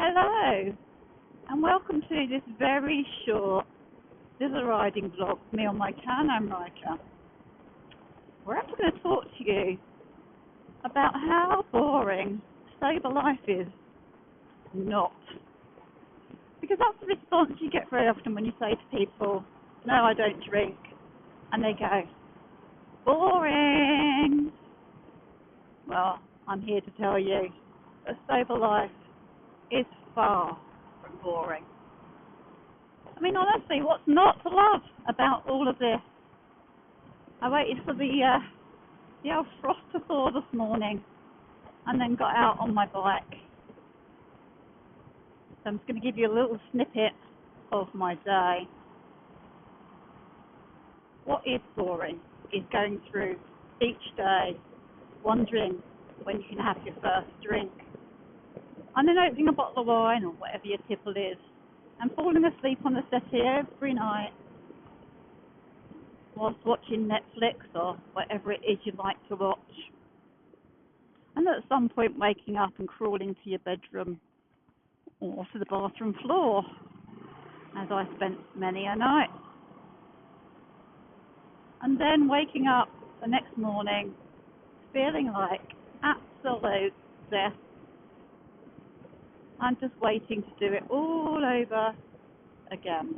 Hello, and welcome to this very short scissor riding vlog, me on my Can Am Ryker. We're actually going to talk to you about how boring sober life is not. Because that's the response you get very often when you say to people, no, I don't drink, and they go, boring. Well, I'm here to tell you that sober life is far from boring. I mean, honestly, what's not to love about all of this? I waited for the old frost to thaw this morning and then got out on my bike. So I'm just going to give you a little snippet of my day. What is boring is going through each day wondering when you can have your first drink, and then opening a bottle of wine or whatever your tipple is, and falling asleep on the settee every night whilst watching Netflix or whatever it is you like to watch, and at some point waking up and crawling to your bedroom or to the bathroom floor, as I spent many a night, and then waking up the next morning feeling like absolute death and just waiting to do it all over again.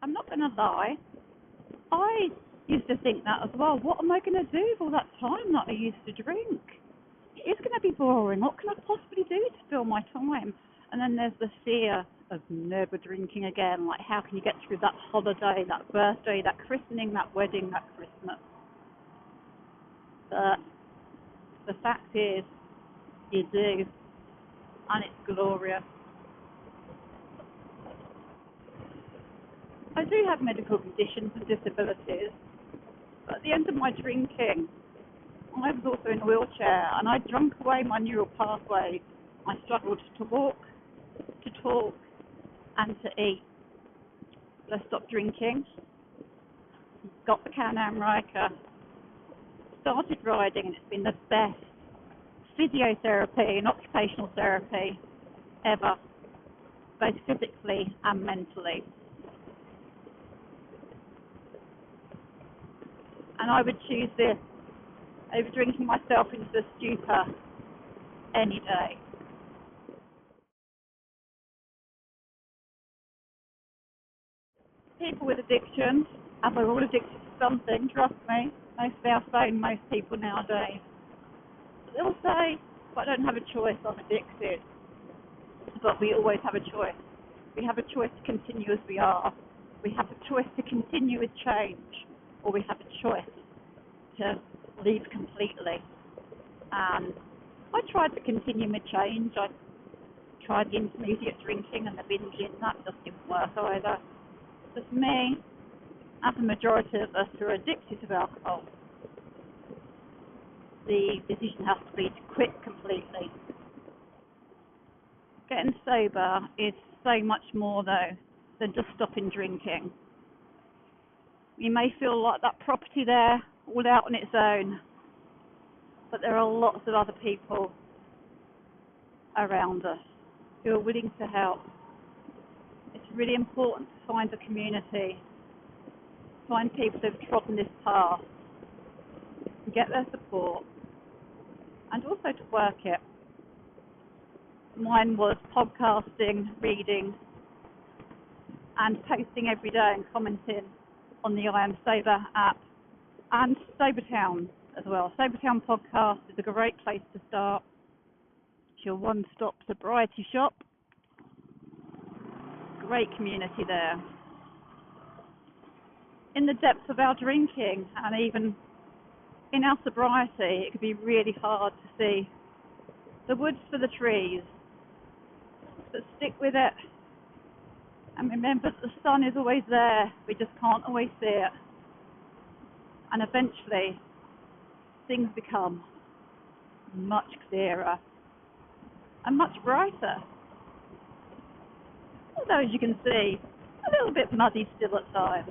I'm not going to lie, I used to think that as well. What am I going to do with all that time that I used to drink? It's going to be boring. What can I possibly do to fill my time? And then there's the fear of never drinking again. Like, how can you get through that holiday, that birthday, that christening, that wedding, that Christmas? But the fact is, you do, and it's glorious. I do have medical conditions and disabilities, but at the end of my drinking, I was also in a wheelchair, and I drunk away my neural pathways. I struggled to walk, to talk, and to eat. But I stopped drinking, got the Can Am Ryker, started riding, and it's been the best physiotherapy and occupational therapy ever, both physically and mentally. And I would choose this over drinking myself into a stupor any day. People with addictions, and we're all addicted to something, trust me, mostly our phone, most people nowadays. But they'll say, but I don't have a choice, I'm addicted. But we always have a choice. We have a choice to continue as we are. We have a choice to continue with change, or we have a choice to leave completely. And I tried to continue my change. I tried the intermediate drinking and the binging. That just didn't work either. Just me, and the majority of us who are addicted to alcohol, the decision has to be to quit completely. Getting sober is so much more, though, than just stopping drinking. You may feel like that property there, all out on its own, but there are lots of other people around us who are willing to help. It's really important to find a community, find people who have trodden this path, and get their support, and also to work it. Mine was podcasting, reading, and posting every day and commenting on the I Am Sober app, and Sobertown as well. Sobertown podcast is a great place to start. It's your one-stop sobriety shop. Great community there. In the depths of our drinking, and even in our sobriety, it can be really hard to see the woods for the trees. But stick with it, and remember that the sun is always there, we just can't always see it. And eventually, things become much clearer and much brighter. Although, as you can see, a little bit muddy still at times.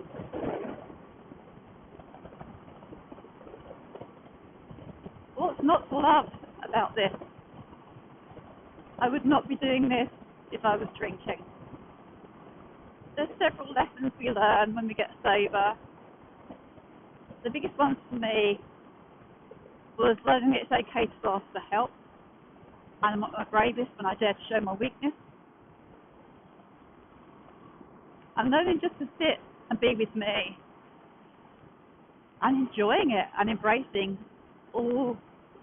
What's not to love about this? I would not be doing this if I was drinking. There's several lessons we learn when we get sober. The biggest one for me was learning it's okay to ask for help. And I'm at my bravest when I dare to show my weakness. I'm learning just to sit and be with me and enjoying it and embracing all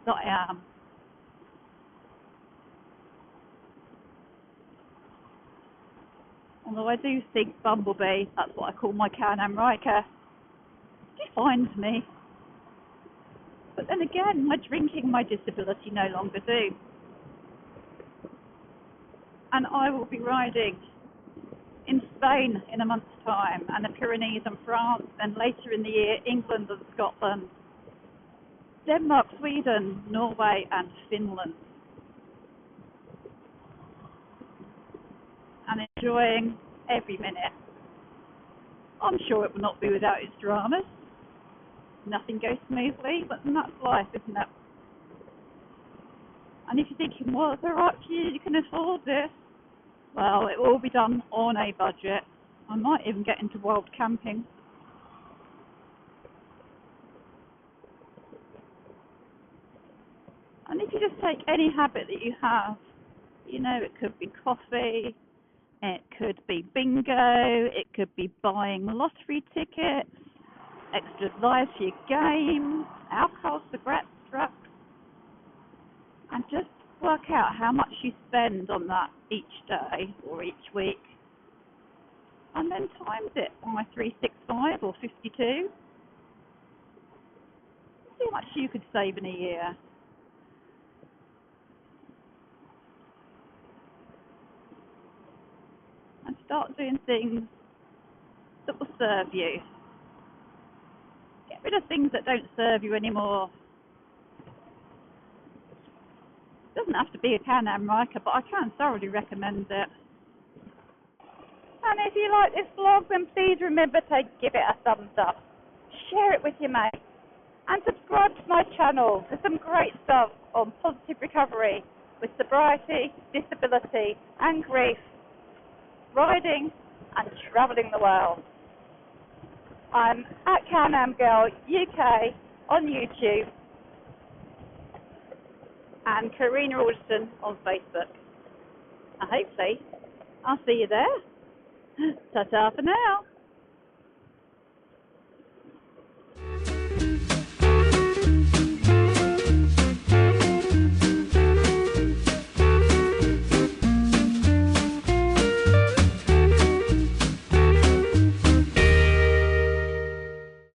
that I am. Although I do think Bumblebee, that's what I call my Can Am Ryker, defines me. But then again, my drinking, my disability no longer do. And I will be riding in Spain in a month's time, and the Pyrenees and France, and later in the year, England and Scotland, Denmark, Sweden, Norway and Finland. And enjoying every minute. I'm sure it will not be without its dramas. Nothing goes smoothly, but that's life, isn't it? And if you're thinking, well, it's alright for you, you can afford this. Well, it will all be done on a budget. I might even get into wild camping. And if you just take any habit that you have, you know, it could be coffee, it could be bingo, it could be buying lottery tickets, extra lives for your games, alcohol, cigarettes, drugs, and just work out how much you spend on that each day or each week, and then times it by 365 or 52. See how much you could save in a year. And start doing things that will serve you. Get rid of things that don't serve you anymore. It doesn't have to be a Can Am Ryker, but I can thoroughly recommend it. And if you like this vlog, then please remember to give it a thumbs up. Share it with your mates. And subscribe to my channel for some great stuff on positive recovery with sobriety, disability and grief, riding and travelling the world. I'm at Can Am Girl UK on YouTube and Karina Alderson on Facebook. And hopefully I'll see you there. Ta-ta for now.